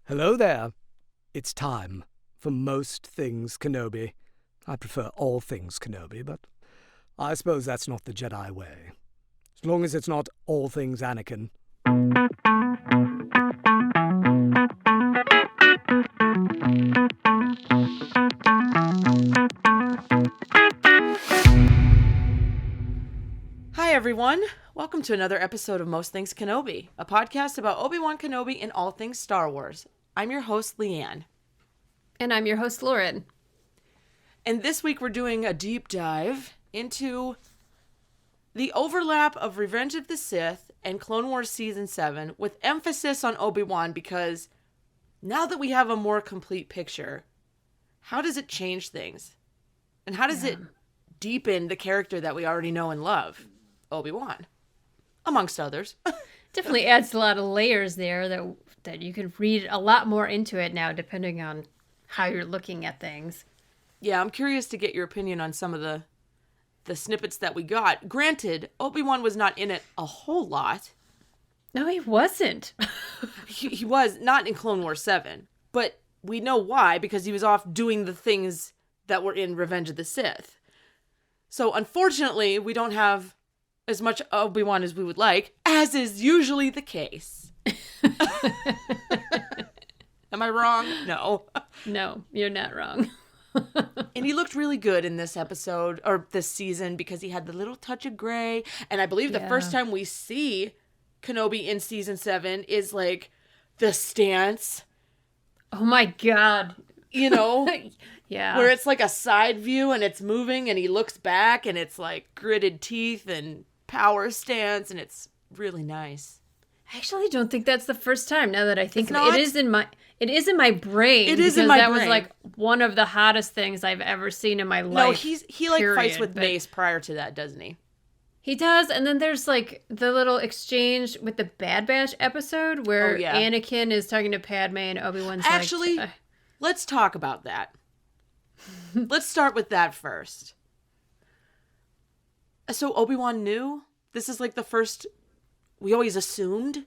Hello there. It's time for most things Kenobi. I prefer all things Kenobi, but I suppose that's not the Jedi way. As long as it's not all things Anakin. Hi, everyone. Welcome to another episode of Most Things Kenobi, a podcast about Obi-Wan Kenobi and all things Star Wars. I'm your host, Leanne. And I'm your host, Lauren. And this week we're doing a deep dive into the overlap of Revenge of the Sith and Clone Wars Season 7 with emphasis on Obi-Wan because now that we have a more complete picture, how does it change things? And how does it deepen the character that we already know and love? Obi-Wan, amongst others. Definitely adds a lot of layers there that you can read a lot more into it now, depending on how you're looking at things. Yeah, I'm curious to get your opinion on some of the snippets that we got. Granted, Obi-Wan was not in it a whole lot. No, he wasn't. He was not in Clone Wars 7, but we know why, because he was off doing the things that were in Revenge of the Sith. So unfortunately, we don't have as much Obi-Wan as we would like, as is usually the case. Am I wrong? No. No, you're not wrong. And he looked really good in this episode, or this season, because he had the little touch of gray. And I believe the first time we see Kenobi in Season 7 is, like, the stance. Oh my god. You know? Yeah. Where it's like a side view and it's moving and he looks back and it's like gritted teeth and power stance and it's really nice. I actually don't think that's the first time now that I think of it. Not? It is in my brain. It is in my brain. brain. Was like one of the hottest things I've ever seen in my life. No, he like period, fights with but Mace prior to that, doesn't he? He does, and then there's like the little exchange with the Bad Batch episode where Anakin is talking to Padme and Obi-Wan's actually, like, let's talk about that. Let's start with that first. So Obi-Wan knew? This is like the first, we always assumed?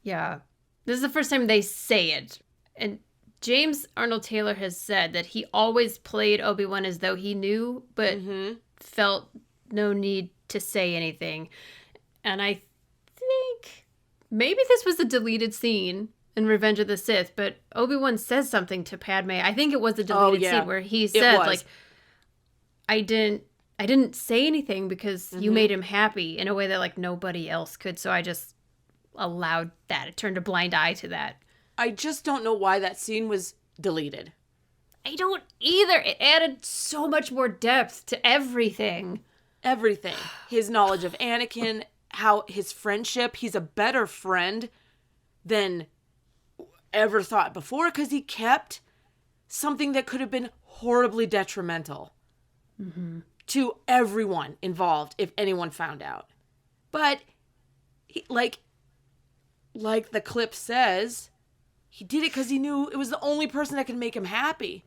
Yeah. This is the first time they say it. And James Arnold Taylor has said that he always played Obi-Wan as though he knew, but felt no need to say anything. And I think maybe this was a deleted scene in Revenge of the Sith, but Obi-Wan says something to Padme. I think it was a deleted scene where he said, like, I didn't say anything because you made him happy in a way that, like, nobody else could, so I just allowed that. It turned a blind eye to that. I just don't know why that scene was deleted. I don't either. It added so much more depth to everything. Everything. His knowledge of Anakin, how his friendship, he's a better friend than ever thought before because he kept something that could have been horribly detrimental to everyone involved if anyone found out. But he, like the clip says, he did it because he knew it was the only person that could make him happy.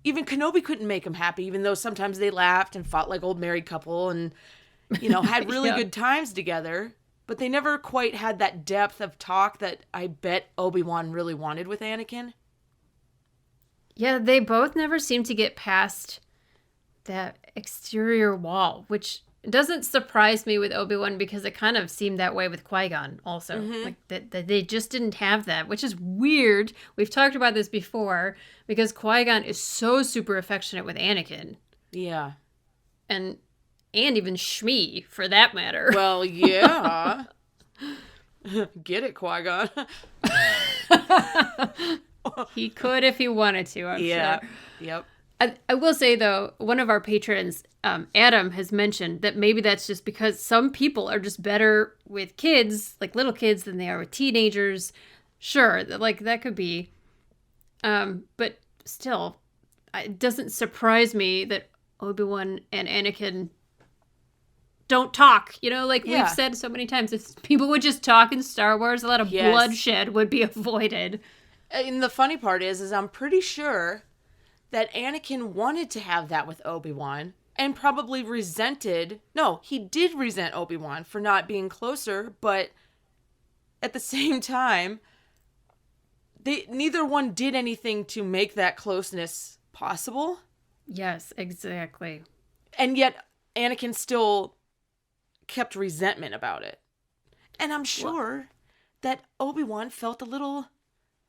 Even Kenobi couldn't make him happy, even though sometimes they laughed and fought like old married couple and, you know, had really good times together. But they never quite had that depth of talk that I bet Obi-Wan really wanted with Anakin. Yeah, they both never seemed to get past that exterior wall, which doesn't surprise me with Obi-Wan because it kind of seemed that way with Qui-Gon also. Like that they just didn't have that, which is weird. We've talked about this before because Qui-Gon is so super affectionate with Anakin. Yeah. And even Shmi, for that matter. Well, yeah. Get it, Qui-Gon. He could if he wanted to, I'm sure. Yep. I will say, though, one of our patrons, Adam, has mentioned that maybe that's just because some people are just better with kids, like little kids, than they are with teenagers. Sure, like that could be. But still, it doesn't surprise me that Obi-Wan and Anakin don't talk. You know, like we've said so many times, if people would just talk in Star Wars, a lot of bloodshed would be avoided. And the funny part is I'm pretty sure that Anakin wanted to have that with Obi-Wan and probably resented. No, he did resent Obi-Wan for not being closer, but at the same time, neither one did anything to make that closeness possible. Yes, exactly. And yet Anakin still kept resentment about it. And I'm sure that Obi-Wan felt a little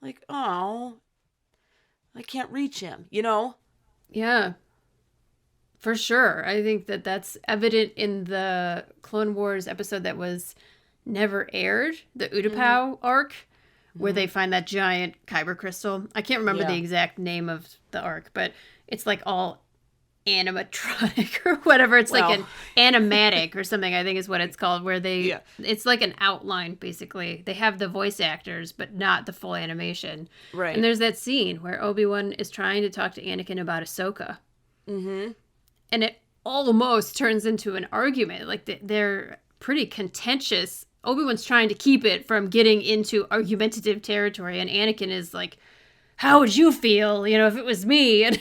like, oh, I can't reach him, you know? Yeah. For sure. I think that that's evident in the Clone Wars episode that was never aired, the Utapau arc, where they find that giant kyber crystal. I can't remember the exact name of the arc, but it's like all animatronic or whatever. It's like an animatic or something, I think is what it's called, where it's like an outline, basically. They have the voice actors, but not the full animation. Right. And there's that scene where Obi-Wan is trying to talk to Anakin about Ahsoka. Mm-hmm. And it almost turns into an argument. Like, they're pretty contentious. Obi-Wan's trying to keep it from getting into argumentative territory, and Anakin is like, how would you feel, if it was me? And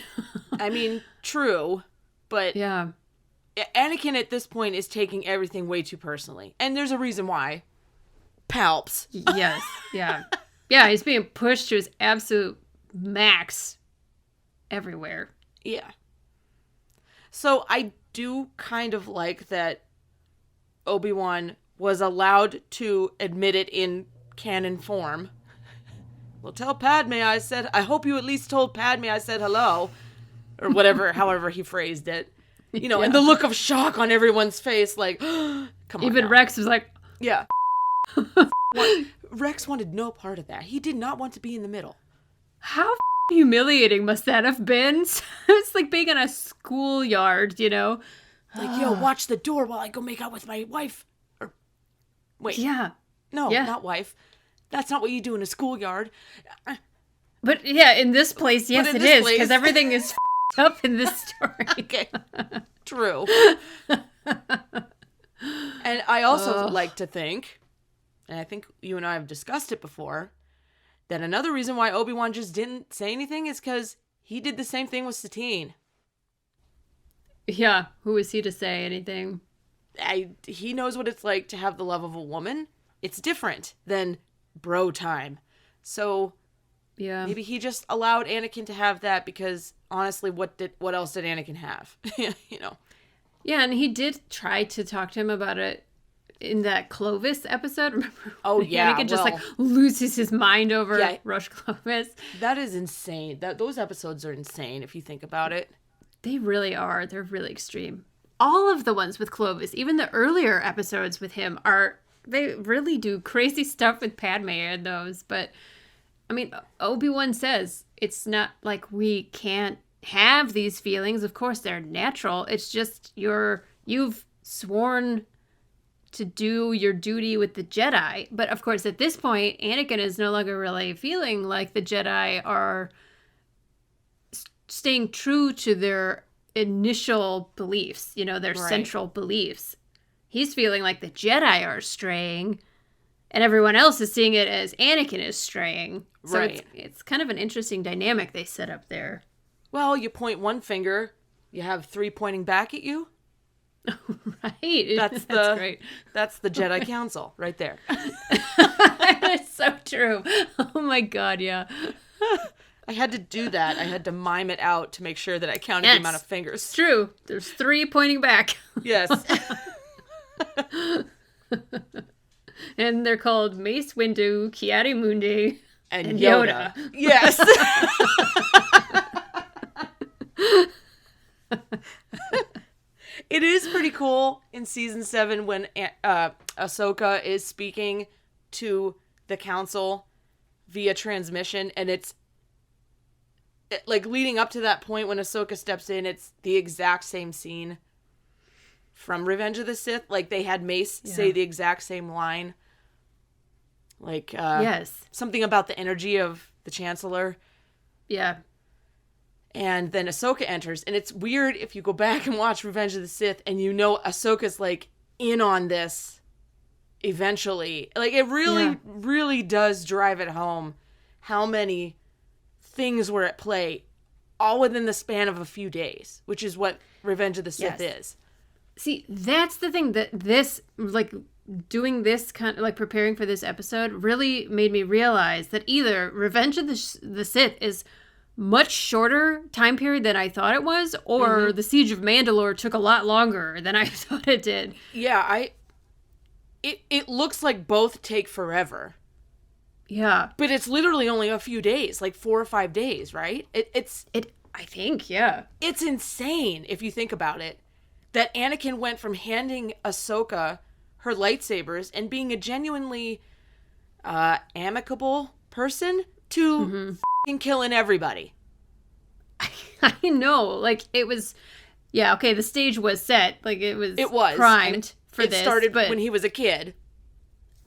I mean, true, but yeah, Anakin at this point is taking everything way too personally. And there's a reason why. Palps. Yes, yeah. Yeah, he's being pushed to his absolute max everywhere. Yeah. So I do kind of like that Obi-Wan was allowed to admit it in canon form. Well, tell Padme I hope you at least told Padme I said hello. Or whatever, however he phrased it. And the look of shock on everyone's face, like, come on. Even now. Rex was like, yeah. Rex wanted no part of that. He did not want to be in the middle. how humiliating must that have been? It's like being in a schoolyard, Like, yo, watch the door while I go make out with my wife. Or, wait. Yeah. No, Yeah. not wife. That's not what you do in a schoolyard. But yeah, in this place, yes, it is, because everything is up in this story. Okay. True. And I also like to think, and I think you and I have discussed it before, that another reason why Obi-Wan just didn't say anything is because he did the same thing with Satine. Yeah, who is he to say anything? He knows what it's like to have the love of a woman. It's different than bro time. So yeah, maybe he just allowed Anakin to have that because honestly, what else did Anakin have? Yeah, and he did try to talk to him about it in that Clovis episode. Remember? Oh yeah, Anakin just loses his mind over Rush Clovis. That is insane. Those episodes are insane if you think about it. They really are. They're really extreme. All of the ones with Clovis, even the earlier episodes with him, they really do crazy stuff with Padme in those. But I mean, Obi-Wan says it's not like we can't have these feelings. Of course, they're natural. It's just you've sworn to do your duty with the Jedi. But of course, at this point, Anakin is no longer really feeling like the Jedi are staying true to their initial beliefs, their central beliefs. He's feeling like the Jedi are straying, and everyone else is seeing it as Anakin is straying. So it's kind of an interesting dynamic they set up there. Well, you point one finger, you have three pointing back at you. Right. That's great. That's the Jedi Council right there. That's so true. Oh my God, yeah. I had to do that. I had to mime it out to make sure that I counted the amount of fingers. It's true. There's three pointing back. Yes. And they're called Mace Windu, Ki-Adi-Mundi, and Yoda. Yes. It is pretty cool in season 7 when Ahsoka is speaking to the council via transmission, and it's like leading up to that point when Ahsoka steps in, it's the exact same scene from Revenge of the Sith. Like they had Mace say the exact same line. Like yes, something about the energy of the Chancellor. Yeah. And then Ahsoka enters, and it's weird if you go back and watch Revenge of the Sith and Ahsoka's like in on this eventually. Like it really does drive it home how many things were at play all within the span of a few days, which is what Revenge of the Sith is. See, that's the thing that this, like, doing this kind of like preparing for this episode really made me realize that either Revenge of the Sith is much shorter time period than I thought it was, or the Siege of Mandalore took a lot longer than I thought it did. Yeah, it looks like both take forever. Yeah. But it's literally only a few days, like 4 or 5 days, right? I think, yeah. It's insane if you think about it. That Anakin went from handing Ahsoka her lightsabers and being a genuinely amicable person to f***ing killing everybody. I know. Like, it was... Yeah, okay, the stage was set. Like, it was primed for this. It started when he was a kid.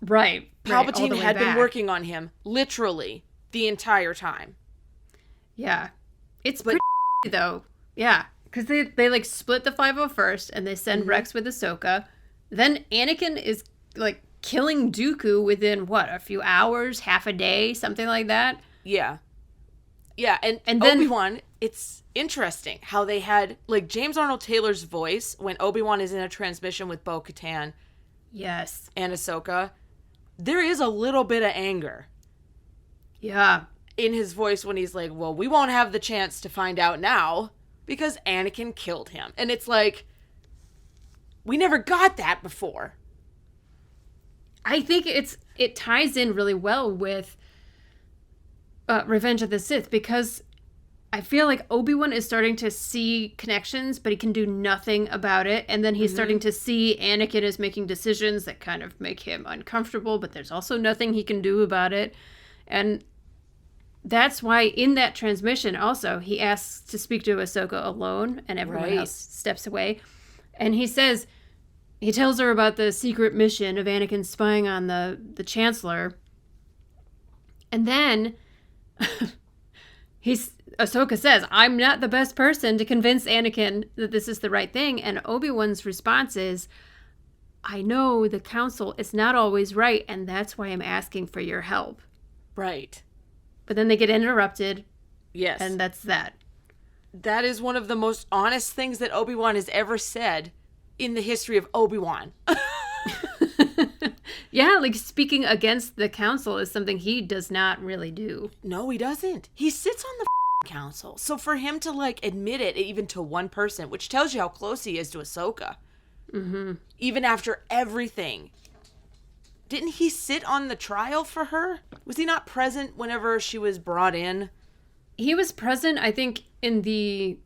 Right. Palpatine had been working on him, literally, the entire time. Yeah. It's pretty though. Yeah. Because they like split the 501st and they send Rex with Ahsoka. Then Anakin is like killing Dooku within a few hours, half a day, something like that. Yeah. Yeah, and then Obi-Wan, it's interesting how they had like James Arnold Taylor's voice when Obi-Wan is in a transmission with Bo-Katan. Yes. And Ahsoka. There is a little bit of anger. Yeah. In his voice when he's like, well, we won't have the chance to find out now because Anakin killed him. And it's like, we never got that before. I think it ties in really well with Revenge of the Sith, because I feel like Obi-Wan is starting to see connections, but he can do nothing about it. And then he's starting to see Anakin is making decisions that kind of make him uncomfortable, but there's also nothing he can do about it. And that's why in that transmission also, he asks to speak to Ahsoka alone, and everyone else steps away. And he tells her about the secret mission of Anakin spying on the Chancellor. And then Ahsoka says, I'm not the best person to convince Anakin that this is the right thing. And Obi-Wan's response is, I know the council is not always right, and that's why I'm asking for your help. Right. But then they get interrupted. Yes. And that's that. That is one of the most honest things that Obi-Wan has ever said in the history of Obi-Wan. Yeah, like speaking against the council is something he does not really do. No, he doesn't. He sits on the council. So for him to like admit it even to one person, which tells you how close he is to Ahsoka. Even after everything. Didn't he sit on the trial for her? Was he not present whenever she was brought in? He was present, I think, in the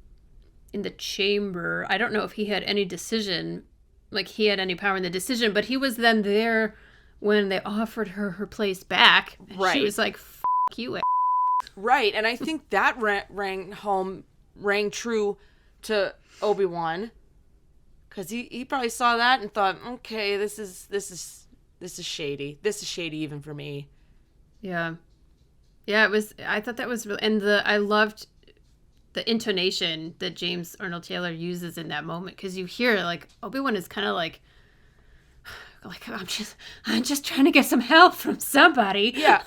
chamber. I don't know if he had any decision, like he had any power in the decision, but he was then there when they offered her place back. Right. She was like, F you. Right, and I think that rang true to Obi-Wan, because he probably saw that and thought, okay, this is shady. This is shady even for me. Yeah. Yeah, it was. I thought that was really, and I loved the intonation that James Arnold Taylor uses in that moment, because you hear like Obi-Wan is kind of like I'm just trying to get some help from somebody. Yeah.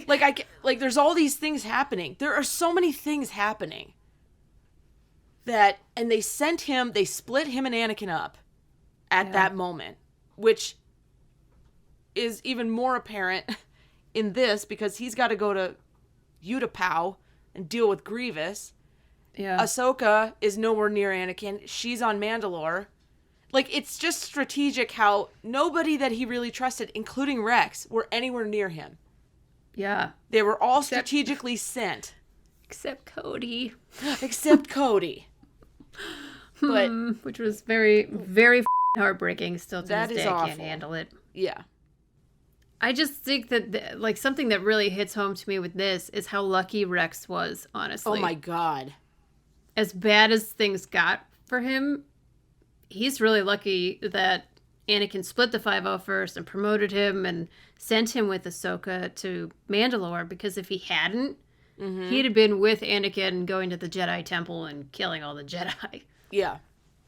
Like there's all these things happening. There are so many things happening and they split him and Anakin up at that moment, which is even more apparent in this because he's got to go to Utapau and deal with Grievous. Yeah. Ahsoka is nowhere near Anakin. She's on Mandalore. Like, it's just strategic how nobody that he really trusted, including Rex, were anywhere near him. Yeah. They were all strategically sent. Except Cody. Except Cody. But which was very, very heartbreaking still to this day. Awful. I can't handle it. Yeah. I just think that, like, something that really hits home to me with this is how lucky Rex was, honestly. Oh, my God. As bad as things got for him, he's really lucky that Anakin split the 501st and promoted him and sent him with Ahsoka to Mandalore, because if he hadn't, he'd have been with Anakin going to the Jedi Temple and killing all the Jedi. Yeah.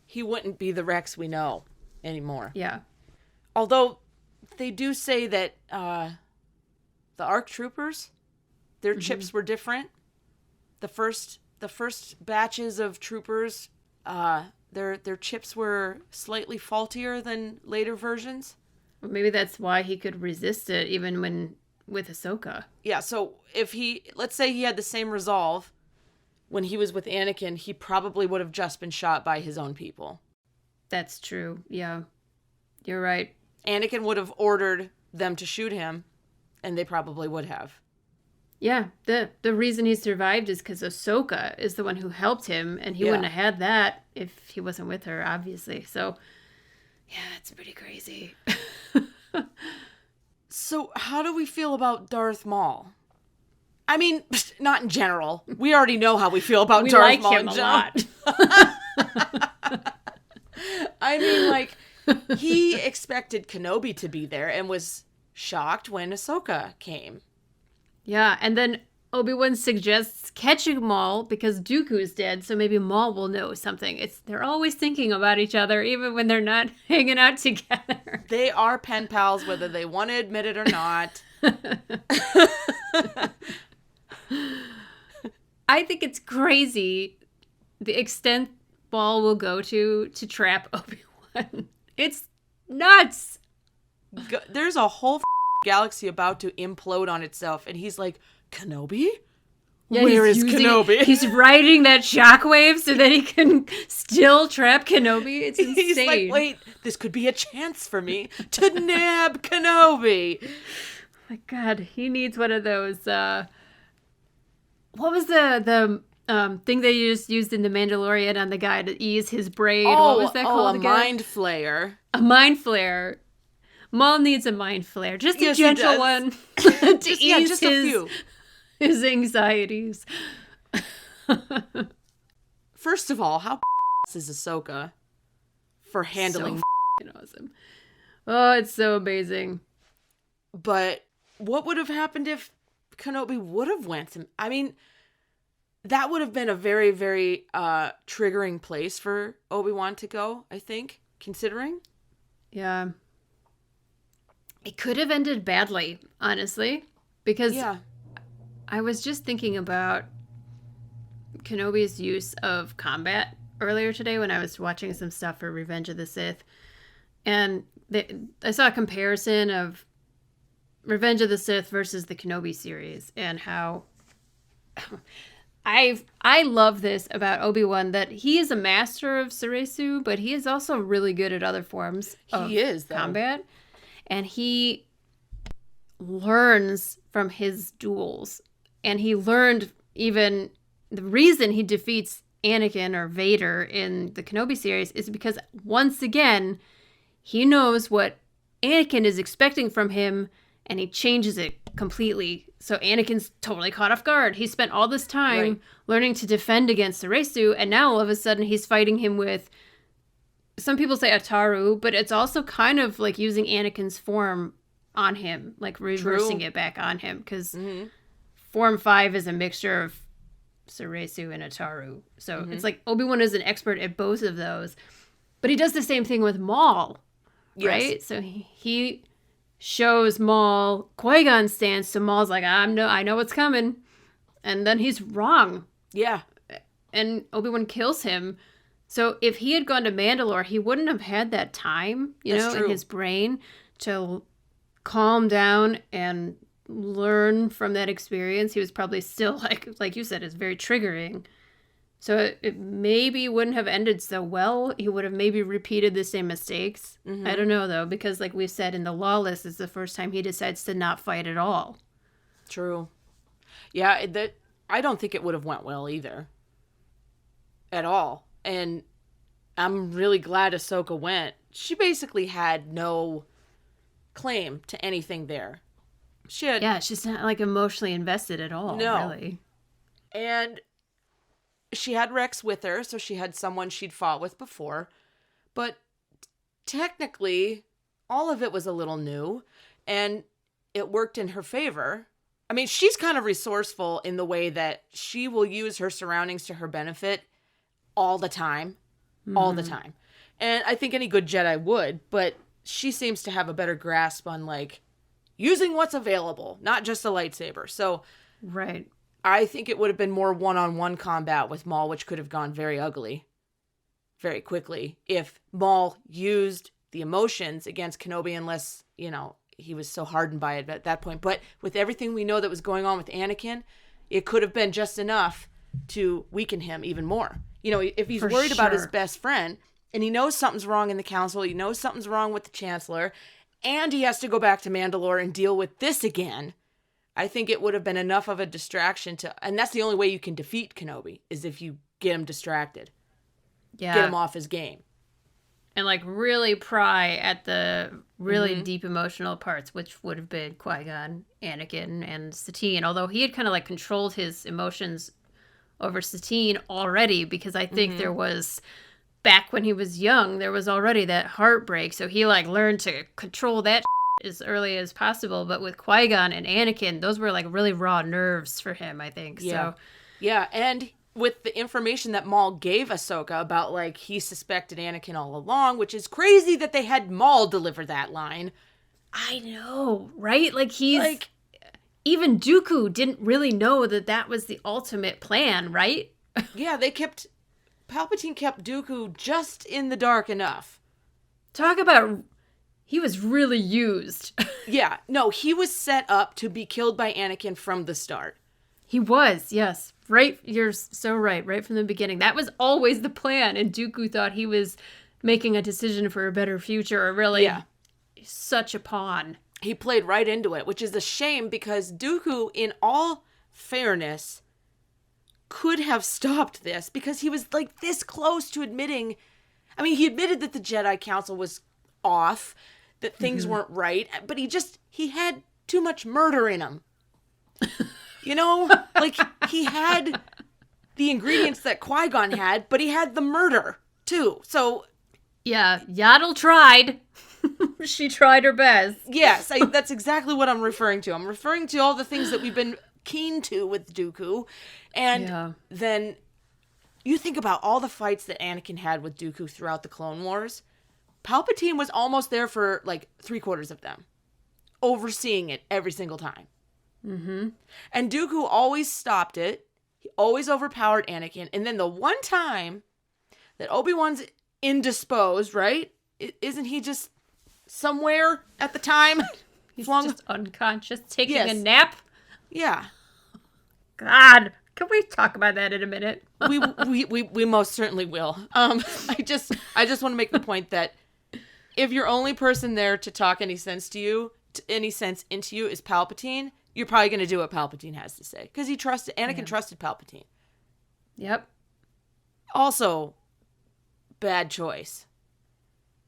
He wouldn't be the Rex we know anymore. Yeah. Although they do say that the ARC troopers, their chips were different. The first batches of troopers, their chips were slightly faultier than later versions. Maybe that's why he could resist it even when with Ahsoka. Yeah, so if let's say he had the same resolve when he was with Anakin, he probably would have just been shot by his own people. That's true. Yeah. You're right. Anakin would have ordered them to shoot him, and they probably would have. Yeah, the reason he survived is because Ahsoka is the one who helped him, and he wouldn't have had that if he wasn't with her, obviously. So, yeah, it's pretty crazy. So, how do we feel about Darth Maul? I mean, not in general. We already know how we feel about Darth Maul. We like him a lot. I mean, like, he expected Kenobi to be there and was shocked when Ahsoka came. Yeah, and then Obi-Wan suggests catching Maul because Dooku's dead, so maybe Maul will know something. They're always thinking about each other, even when they're not hanging out together. They are pen pals, whether they want to admit it or not. I think it's crazy the extent Maul will go to trap Obi-Wan. It's nuts. There's a whole galaxy about to implode on itself, and he's like, Kenobi? Yeah, Where is Kenobi? He's riding that shockwave so that he can still trap Kenobi. It's insane. He's like, wait, this could be a chance for me to nab Kenobi. Oh my God, he needs one of those. What was the thing they used in The Mandalorian on the guy to ease his brain? What was that called again? A mind flayer. A mind flare. Maul needs a mind flare. Just a gentle one. to ease his anxieties. First of all, how is Ahsoka for handling so awesome. Oh, it's so amazing. But what would have happened if Kenobi would have went to... I mean, that would have been a very, very triggering place for Obi-Wan to go, I think, considering. Yeah. It could have ended badly, honestly, because I was just thinking about Kenobi's use of combat earlier today when I was watching some stuff for Revenge of the Sith, and I saw a comparison of Revenge of the Sith versus the Kenobi series, and how I love this about Obi-Wan, that he is a master of Suresu, but he is also really good at other forms of combat. And he learns from his duels. And he learned even the reason he defeats Anakin or Vader in the Kenobi series is because, once again, he knows what Anakin is expecting from him, and he changes it completely. So Anakin's totally caught off guard. He spent all this time learning to defend against Suresu, and now all of a sudden he's fighting him with... Some people say Ataru, but it's also kind of like using Anakin's form on him, like reversing it back on him, because Form 5 is a mixture of Suresu and Ataru. So it's like Obi-Wan is an expert at both of those, but he does the same thing with Maul, right? So he shows Maul Qui-Gon's stance, so Maul's like, I know what's coming, and then he's wrong. Yeah. And Obi-Wan kills him. So if he had gone to Mandalore, he wouldn't have had that time, in his brain to calm down and learn from that experience. He was probably still, like you said, it's very triggering. So it maybe wouldn't have ended so well. He would have maybe repeated the same mistakes. I don't know, though, because like we've said in the Lawless, it's the first time he decides to not fight at all. True. Yeah, I don't think it would have went well either. At all. And I'm really glad Ahsoka went. She basically had no claim to anything there. She's not like emotionally invested at all, really. And she had Rex with her, so she had someone she'd fought with before. But technically, all of it was a little new, and it worked in her favor. I mean, she's kind of resourceful in the way that she will use her surroundings to her benefit all the time. All the time. And I think any good Jedi would, but she seems to have a better grasp on, like, using what's available, not just a lightsaber. So, I think it would have been more one-on-one combat with Maul, which could have gone very ugly very quickly if Maul used the emotions against Kenobi, unless, he was so hardened by it at that point. But with everything we know that was going on with Anakin, it could have been just enough to weaken him even more. If he's worried about his best friend and he knows something's wrong in the council, he knows something's wrong with the Chancellor, and he has to go back to Mandalore and deal with this again, I think it would have been enough of a distraction and that's the only way you can defeat Kenobi, is if you get him distracted. Yeah. Get him off his game. And really pry at the really deep emotional parts, which would have been Qui-Gon, Anakin, and Satine. Although he had kind of controlled his emotions over Satine already, because I think there was, back when he was young, there was already that heartbreak. So he learned to control that as early as possible. But with Qui-Gon and Anakin, those were really raw nerves for him, I think. Yeah. So yeah, and with the information that Maul gave Ahsoka about he suspected Anakin all along, which is crazy that they had Maul deliver that line. I know, right? He's even Dooku didn't really know that was the ultimate plan, right? Yeah, Palpatine kept Dooku just in the dark enough. Talk about, he was really used. Yeah, no, he was set up to be killed by Anakin from the start. He was, yes. Right, you're so right. Right from the beginning. That was always the plan. And Dooku thought he was making a decision for a better future, or really such a pawn. He played right into it, which is a shame, because Dooku, in all fairness, could have stopped this, because he was this close to admitting. I mean, he admitted that the Jedi Council was off, that things weren't right, but he had too much murder in him. He had the ingredients that Qui-Gon had, but he had the murder, too. So, yeah, Yaddle tried. She tried her best. Yes, that's exactly what I'm referring to. I'm referring to all the things that we've been keen to with Dooku. And then you think about all the fights that Anakin had with Dooku throughout the Clone Wars. Palpatine was almost there for 3/4 of them, overseeing it every single time. Mm-hmm. And Dooku always stopped it. He always overpowered Anakin. And then the one time that Obi-Wan's indisposed, right? Isn't he just somewhere at the time? He's just unconscious, taking a nap? Yeah. God, can we talk about that in a minute? we most certainly will. I just want to make the point that if your only person there to talk any sense into you is Palpatine, you're probably going to do what Palpatine has to say. Because Anakin trusted Palpatine. Yep. Also, bad choice.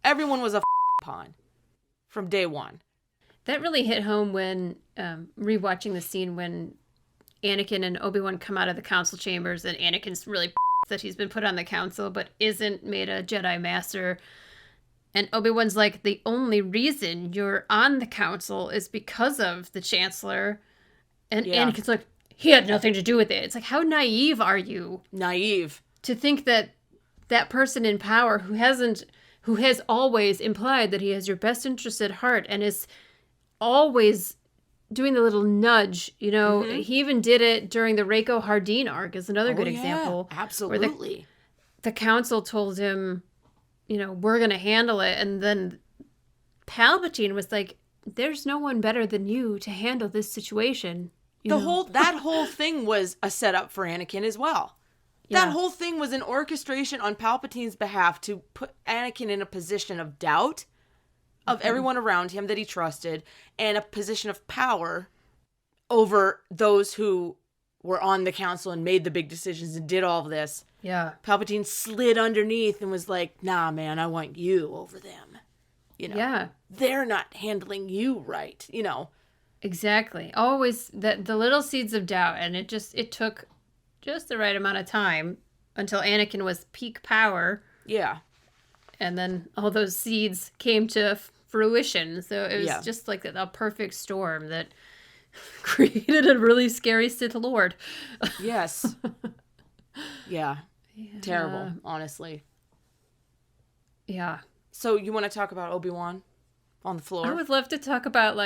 Everyone was a pawn from day one. That really hit home when rewatching the scene when Anakin and Obi-Wan come out of the council chambers, and Anakin's really that he's been put on the council but isn't made a Jedi Master. And Obi-Wan's the only reason you're on the council is because of the Chancellor. And Anakin's he had nothing to do with it. It's how naive are you? Naive. To think that that person in power who has always implied that he has your best interest at heart and is always doing the little nudge, he even did it during the Reiko Hardeen arc is another good example. Absolutely. Where the council told him, we're going to handle it. And then Palpatine was there's no one better than you to handle this situation. That whole thing was a setup for Anakin as well. Yeah. That whole thing was an orchestration on Palpatine's behalf to put Anakin in a position of doubt of everyone around him that he trusted, and a position of power over those who were on the council and made the big decisions and did all of this. Yeah. Palpatine slid underneath and was nah, man, I want you over them. Yeah. They're not handling you right, Exactly. Always the little seeds of doubt, and it took just the right amount of time until Anakin was peak power. Yeah. And then all those seeds came to fruition. So it was just a perfect storm that created a really scary Sith Lord. Yes. Yeah. Terrible, honestly. Yeah. So you want to talk about Obi-Wan on the floor? I would love to talk about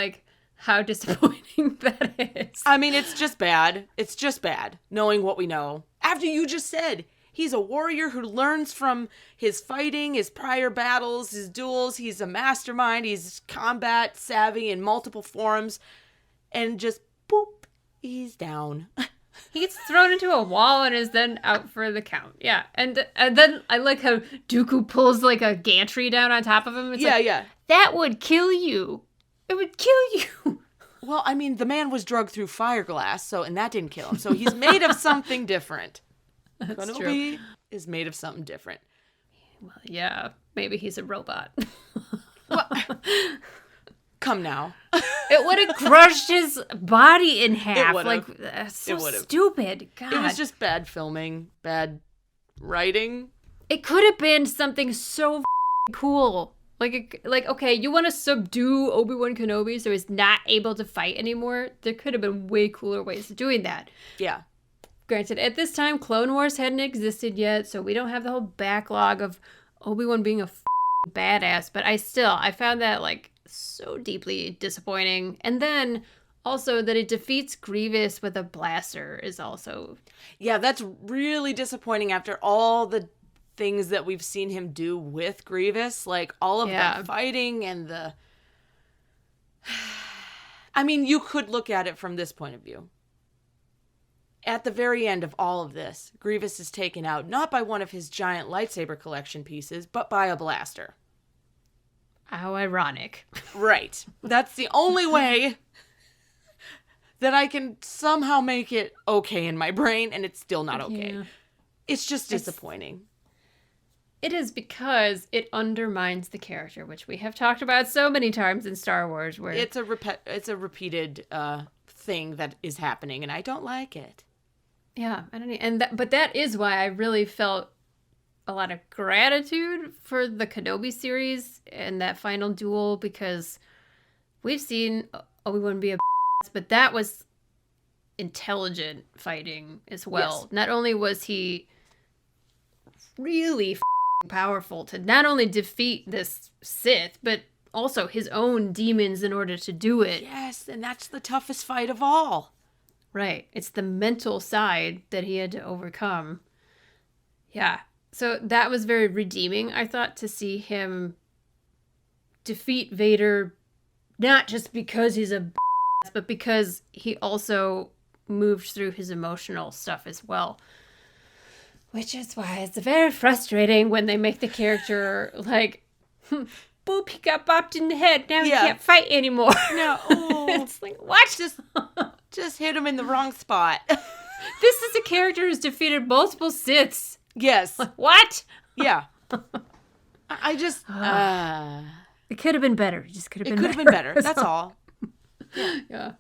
how disappointing that is. I mean, it's just bad. It's just bad knowing what we know. After you just said He's a warrior who learns from his fighting, his prior battles, his duels. He's a mastermind. He's combat savvy in multiple forms. And just, boop, he's down. He gets thrown into a wall and is then out for the count. Yeah. And then I like how Dooku pulls like a gantry down on top of him. It's yeah. That would kill you. It would kill you. Well, I mean, the man was drugged through fire glass, and that didn't kill him. So he's made of something different. That's Kenobi true. is made of something different. Well, yeah. Maybe he's a robot. Well, come now. It would have crushed his body in half. would've. Like, that's so It would've. stupid. God. It was just bad filming, bad writing. It could have been something so cool. Like, okay, you want to subdue Obi-Wan Kenobi so he's not able to fight anymore? There could have been way cooler ways of doing that. Yeah. Granted, at this time, Clone Wars hadn't existed yet, so we don't have the whole backlog of Obi-Wan being a badass. But I found that, like, so deeply disappointing. And then also that it defeats Grievous with a blaster is also... Yeah, that's really disappointing after all the things that we've seen him do with Grievous. Like, all of that fighting and the... I mean, you could look at it from this point of view. At the very end of all of this, Grievous is taken out not by one of his giant lightsaber collection pieces, but by a blaster. How ironic. Right. That's the only way that I can somehow make it okay in my brain, and it's still not okay. Yeah. It's just disappointing. It is because it undermines the character, which we have talked about so many times in Star Wars. Where It's a repeated thing that is happening, and I don't like it. Yeah, I don't. But that is why I really felt a lot of gratitude for the Kenobi series and that final duel, because we've seen Obi-Wan be a but that was intelligent fighting as well. Yes. Not only was he really powerful to not only defeat this Sith, but also his own demons in order to do it. Yes, and that's the toughest fight of all. Right. It's the mental side that he had to overcome. Yeah. So that was very redeeming, I thought, to see him defeat Vader, not just because he's a but because he also moved through his emotional stuff as well. Which is why it's very frustrating when they make the character like, boop, he got bopped in the head. Now he can't fight anymore. No. It's like, what? Just hit him in the wrong spot. This is a character who's defeated multiple Siths. Yes. Like, what? Yeah. I just... It could have been better. It just could have been better. It could have been better. That's all. Yeah.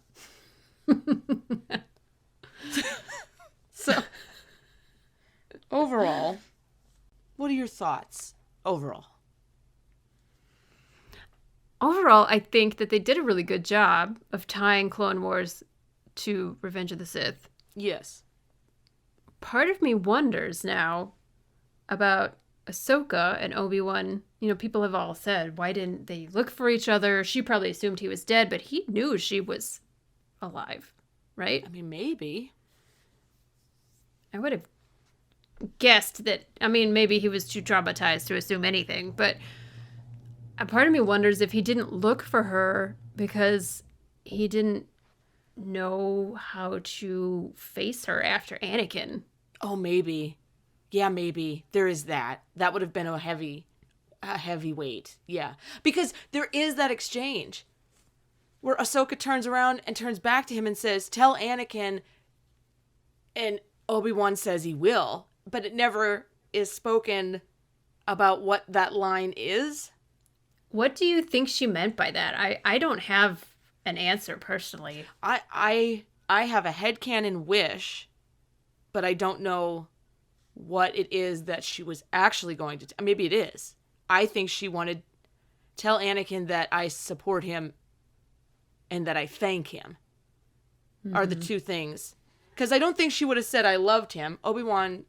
So, overall, what are your thoughts? Overall, I think that they did a really good job of tying Clone Wars to Revenge of the Sith. Yes. Part of me wonders now about Ahsoka and Obi-Wan. You know, people have all said, why didn't they look for each other? She probably assumed he was dead, but he knew she was alive, right? I mean, maybe. I would have guessed that, I mean, maybe he was too traumatized to assume anything, but a part of me wonders if he didn't look for her because he didn't know how to face her after Anakin. Oh, maybe. Yeah, maybe. There is that. That would have been a heavy weight. Yeah. Because there is that exchange where Ahsoka turns around and turns back to him and says, tell Anakin, and Obi-Wan says he will, but it never is spoken about what that line is. What do you think she meant by that? I don't have an answer personally. I have a headcanon wish, but I don't know what it is that she was actually going to... Maybe it is. I think she wanted to tell Anakin that I support him and that I thank him are the two things. Because I don't think she would have said I loved him. Obi-Wan,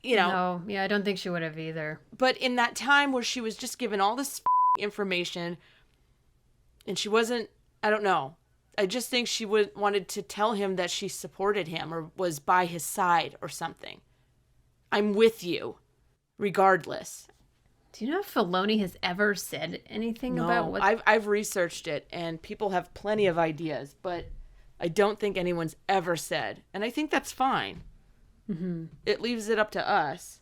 No, yeah, I don't think she would have either. But in that time where she was just given all this information and she wasn't, I don't know. I just think she wanted to tell him that she supported him or was by his side or something. I'm with you, regardless. Do you know if Filoni has ever said anything about what... I've researched it, and people have plenty of ideas, but I don't think anyone's ever said. And I think that's fine. Mm-hmm. It leaves it up to us.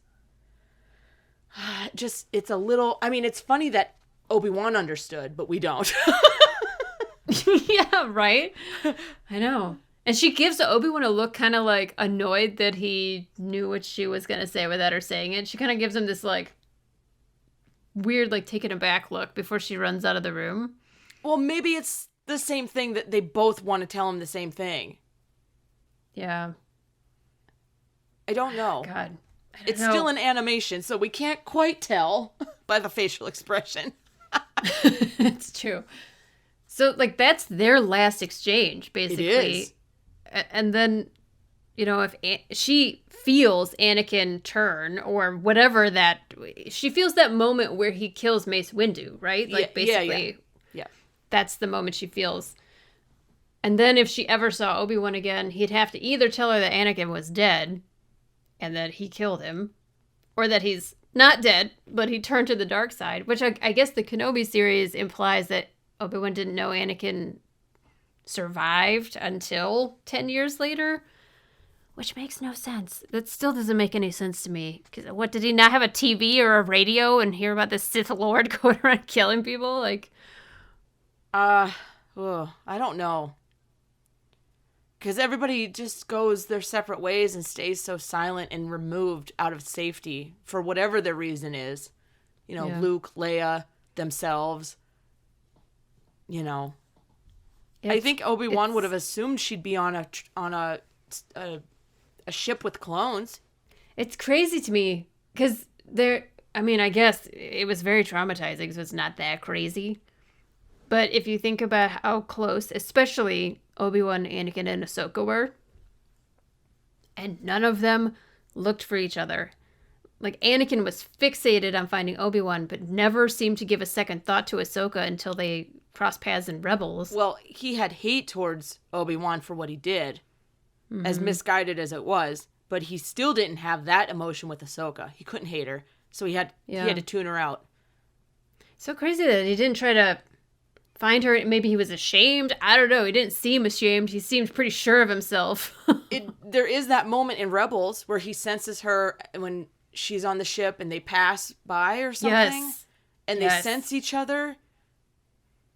Just, it's a little... I mean, it's funny that Obi-Wan understood, but we don't. Yeah, right? I know. And she gives Obi-Wan a look kind of like annoyed that he knew what she was going to say without her saying it. She kind of gives him this like weird, like taken aback look before she runs out of the room. Well, maybe it's the same thing that they both want to tell him the same thing. Yeah. I don't know. God. It's still an animation, so we can't quite tell by the facial expression. It's true. So, like, that's their last exchange, basically. It is. And then, you know, if she feels Anakin turn or whatever she feels that moment where he kills Mace Windu, right? Like, basically, yeah. That's the moment she feels. And then if she ever saw Obi-Wan again, he'd have to either tell her that Anakin was dead and that he killed him, or that he's not dead, but he turned to the dark side, which I guess the Kenobi series implies that Obi-Wan didn't know Anakin survived until 10 years later, which makes no sense. That still doesn't make any sense to me. Because what, did he not have a TV or a radio and hear about the Sith Lord going around killing people? Like, I don't know. Because everybody just goes their separate ways and stays so silent and removed out of safety for whatever their reason is. You know, Luke, Leia, themselves. You know, I think Obi-Wan would have assumed she'd be on a ship with clones. It's crazy to me because I guess it was very traumatizing, so it's not that crazy. But if you think about how close, especially Obi-Wan, Anakin, and Ahsoka were, and none of them looked for each other. Like, Anakin was fixated on finding Obi-Wan, but never seemed to give a second thought to Ahsoka until they crossed paths in Rebels. Well, he had hate towards Obi-Wan for what he did, as misguided as it was, but he still didn't have that emotion with Ahsoka. He couldn't hate her, so he had to tune her out. So crazy that he didn't try to find her. Maybe he was ashamed. I don't know. He didn't seem ashamed. He seemed pretty sure of himself. There is that moment in Rebels where he senses her when she's on the ship and they pass by or something, and they sense each other.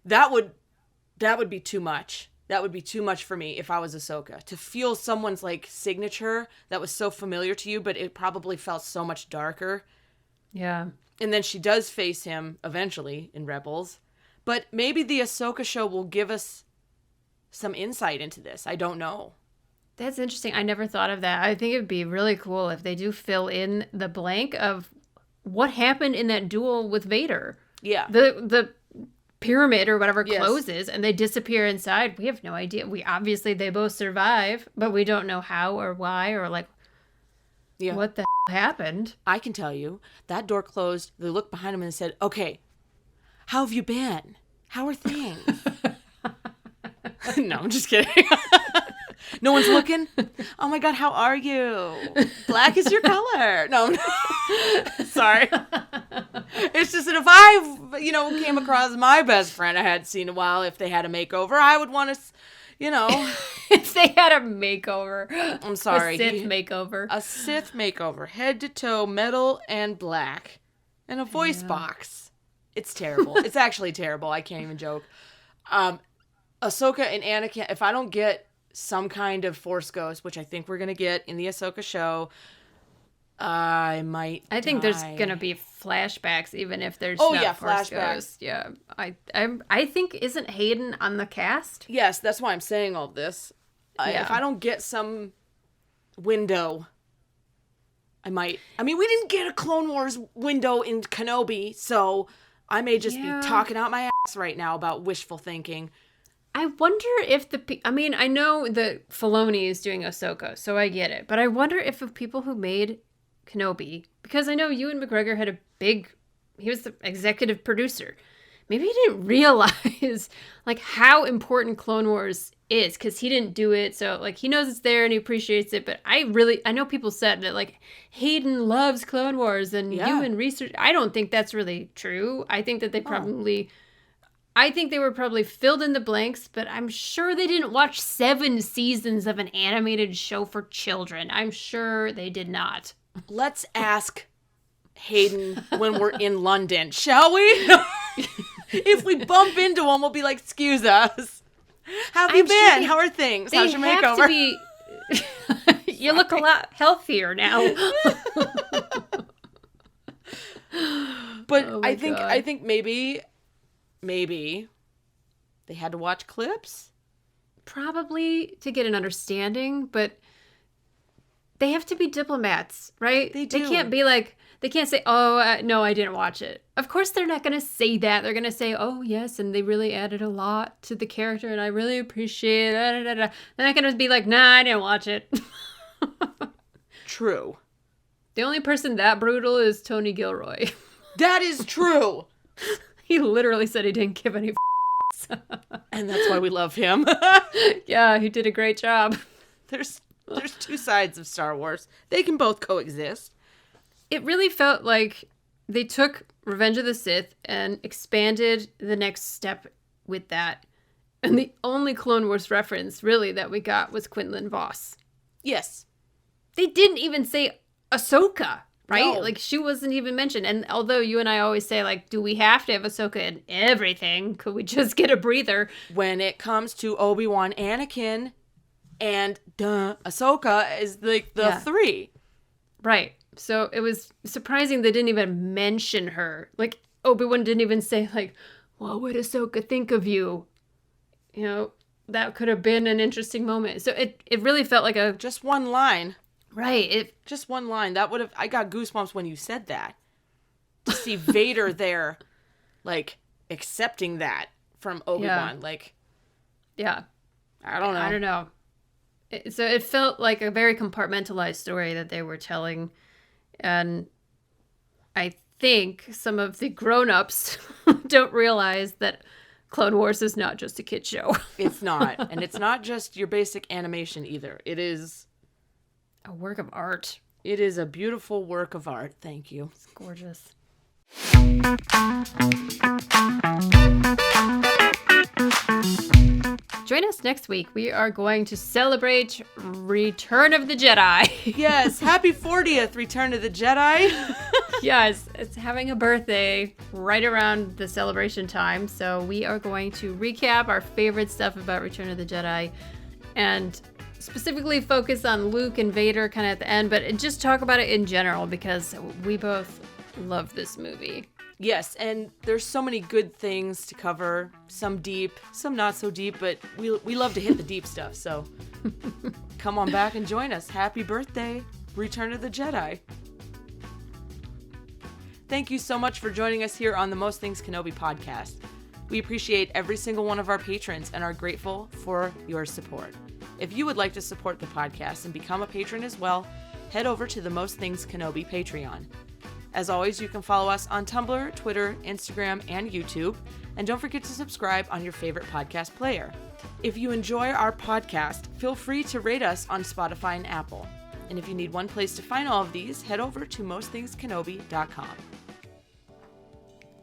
That would be too much. That would be too much for me if I was Ahsoka. To feel someone's, like, signature that was so familiar to you, but it probably felt so much darker. Yeah. And then she does face him eventually in Rebels. But maybe the Ahsoka show will give us some insight into this. I don't know. That's interesting. I never thought of that. I think it would be really cool if they do fill in the blank of what happened in that duel with Vader. Yeah. The pyramid or whatever closes and they disappear inside. We have no idea. They both survive, but we don't know how or why or like what the happened. I can tell you. That door closed. They looked behind him and said, "Okay, how have you been? How are things?" No, I'm just kidding. No one's looking? Oh my God, how are you? Black is your color. No, sorry. It's just that if I, came across my best friend I hadn't seen in a while, if they had a makeover, I would want to, If they had a makeover. I'm sorry. A Sith makeover. A Sith makeover. Head to toe, metal and black. And a voice box. It's terrible. It's actually terrible. I can't even joke. Ahsoka and Anakin, if I don't get some kind of Force Ghost, which I think we're going to get in the Ahsoka show, I might I think die. there's going to be flashbacks, even if there's not Force flashbacks. Ghost. Yeah. I think, isn't Hayden on the cast? Yes, that's why I'm saying all this. If I don't get some window, I might. I mean, we didn't get a Clone Wars window in Kenobi, so I may just be talking out my ass right now about wishful thinking. I wonder if I know that Filoni is doing Ahsoka, so I get it. But I wonder if the people who made Kenobi, because I know Ewan McGregor had he was the executive producer. maybe he didn't realize like how important Clone Wars is, because he didn't do it. So like he knows it's there and he appreciates it. But I know people said that like Hayden loves Clone Wars and human research. I don't think that's really true. I think that they probably, I think they were probably filled in the blanks, but I'm sure they didn't watch 7 seasons of an animated show for children. I'm sure they did not. Let's ask Hayden when we're in London, shall we? If we bump into him, we'll be like, excuse us. How have you been? How are things? How's your makeover? You look a lot healthier now. But I think maybe they had to watch clips. Probably to get an understanding, but they have to be diplomats, right? They do. They can't be like, they can't say, oh, no, I didn't watch it. Of course, they're not going to say that. They're going to say, oh, yes, and they really added a lot to the character, and I really appreciate it. They're not going to be like, nah, I didn't watch it. True. The only person that brutal is Tony Gilroy. That is true. He literally said he didn't give any and that's why we love him. Yeah, he did a great job. There's 2 sides of Star Wars. They can both coexist. It really felt like they took Revenge of the Sith and expanded the next step with that. And the only Clone Wars reference, really, that we got was Quinlan Vos. Yes. They didn't even say Ahsoka, right? No. Like, she wasn't even mentioned. And although you and I always say, like, do we have to have Ahsoka in everything? Could we just get a breather? When it comes to Obi-Wan, Anakin, and Ahsoka is like the 3. Right. So it was surprising they didn't even mention her. Like, Obi-Wan didn't even say, like, what would Ahsoka think of you? You know, that could have been an interesting moment. So it really felt like a... Just one line. Right. Just one line. That would have... I got goosebumps when you said that. To see Vader there, like, accepting that from Obi-Wan. Yeah. Like... Yeah. I don't know. So it felt like a very compartmentalized story that they were telling. And I think some of the grown-ups don't realize that Clone Wars is not just a kid show. It's not. And it's not just your basic animation either. It is... a work of art. It is a beautiful work of art. Thank you. It's gorgeous. Join us next week. We are going to celebrate Return of the Jedi. Yes, happy 40th, Return of the Jedi. Yes, it's having a birthday right around the celebration time. So we are going to recap our favorite stuff about Return of the Jedi and specifically focus on Luke and Vader kind of at the end, but just talk about it in general because we both love this movie. Yes, and there's so many good things to cover. Some deep, some not so deep, but we love to hit the deep stuff. So come on back and join us. Happy birthday, Return of the Jedi. Thank you so much for joining us here on the Most Things Kenobi podcast. We appreciate every single one of our patrons and are grateful for your support. If you would like to support the podcast and become a patron as well, head over to the Most Things Kenobi Patreon. As always, you can follow us on Tumblr, Twitter, Instagram, and YouTube. And don't forget to subscribe on your favorite podcast player. If you enjoy our podcast, feel free to rate us on Spotify and Apple. And if you need one place to find all of these, head over to mostthinkskenobi.com.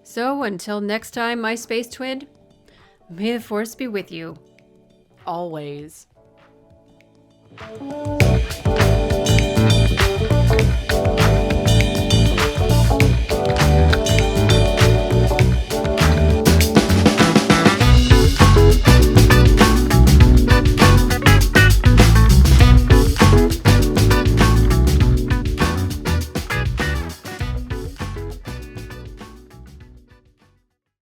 So until next time, my space twin, may the Force be with you. Always.